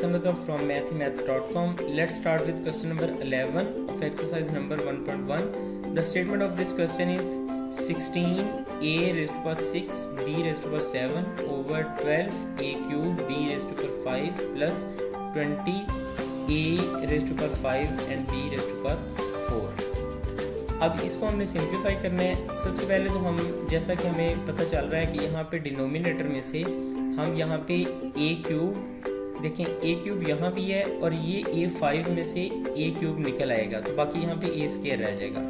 Hassan Ladha from mathemath.com. Let's start with question number 11 of exercise number 1.1. The statement of this question is 16a raised to power 6 b raised to power 7 over 12 a cube b raised to power 5 plus 20 a raised to power 5 and b raised to power 4. अब इसको हमने simplify करना है. सबसे पहले तो हम, जैसा कि हमें पता चल रहा है कि यहाँ पे डिनोमिनेटर में से हम यहाँ पे a क्यूब, देखें a क्यूब यहाँ भी है और ये a5 में से a क्यूब निकल आएगा, तो बाकी यहाँ पे a स्क्वायर रह जाएगा.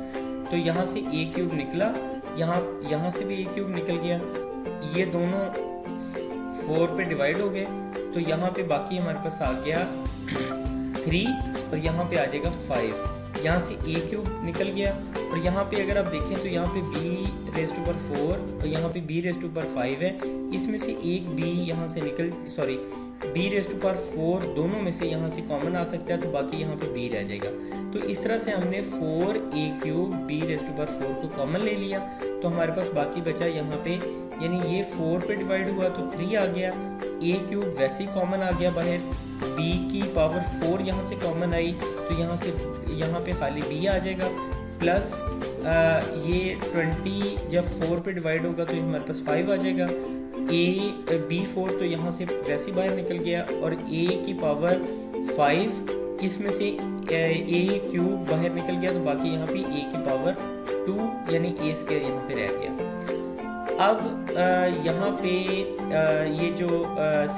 तो यहाँ से a क्यूब निकला, यहाँ से भी a क्यूब निकल गया, ये दोनों 4 पे डिवाइड हो गए, तो यहाँ पे बाकी हमारे पास आ गया 3 और यहाँ पे आ जाएगा 5. यहाँ से a क्यूब निकल गया और यहाँ पे अगर आप देखें तो यहाँ पे b रेज़ टू पावर 4 और यहाँ पे b रेज़ टू पावर 5 है. इसमें से एक b यहाँ से b रेज़ टू पावर 4 दोनों में से यहाँ से कॉमन आ सकता है, तो बाकी यहाँ पे b रह जाएगा. तो इस तरह से हमने 4a cube b raise to power 4 को कॉमन ले लिया, तो हमारे पास बाकी बचा यहाँ पे, यानी ये 4 पे डिवाइड हुआ तो 3 आ गया, a क्यूब वैसे ही कॉमन आ गया बाहर, b की पावर 4 यहाँ से कॉमन आई तो यहाँ पे खाली b आ जाएगा, प्लस ये 20 जब 4 पे डिवाइड होगा तो हमारे पास 5 आ जाएगा, b4 तो यहाँ से वैसे ही बाहर निकल गया और a की पावर 5 इसमें से a क्यूब बाहर निकल गया, तो बाकी यहाँ पे a की पावर 2 यानी a स्क्वायर यहाँ पे रह गया. अब यहाँ पे ये जो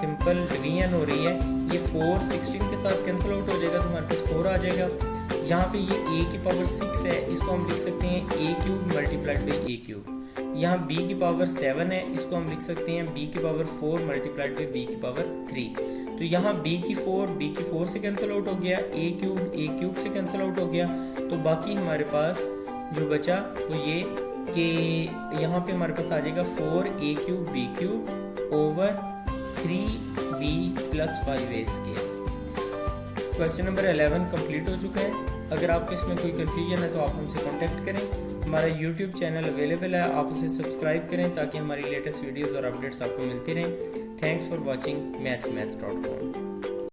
सिंपल डिवीजन हो रही है, ये 4 16 के साथ कैंसिल आउट हो जाएगा, तो हमारे पास 4 आ जाएगा. यहाँ पे ये a की पावर 6 है, इसको हम लिख सकते हैं a cube multiplied by a cube. यहाँ b की पावर 7 है, इसको हम लिख सकते हैं b की पावर 4 मल्टीप्लाइड बाई b की पावर 3. तो यहाँ b की 4 से कैंसिल आउट हो गया, a क्यूब से कैंसिल आउट हो गया, तो बाकी हमारे पास जो बचा वो ये कि यहाँ पे हमारे पास आ जाएगा 4a cube b cube over 3b plus 5a square. Question number 11 complete हो चुका है. अगर आपको इसमें कोई कन्फ्यूजन है तो आप हमसे कांटेक्ट करें. हमारा यूट्यूब चैनल अवेलेबल है, आप उसे सब्सक्राइब करें ताकि हमारी लेटेस्ट वीडियोस और अपडेट्स आपको मिलती रहें. Thanks for watching mathemath.com.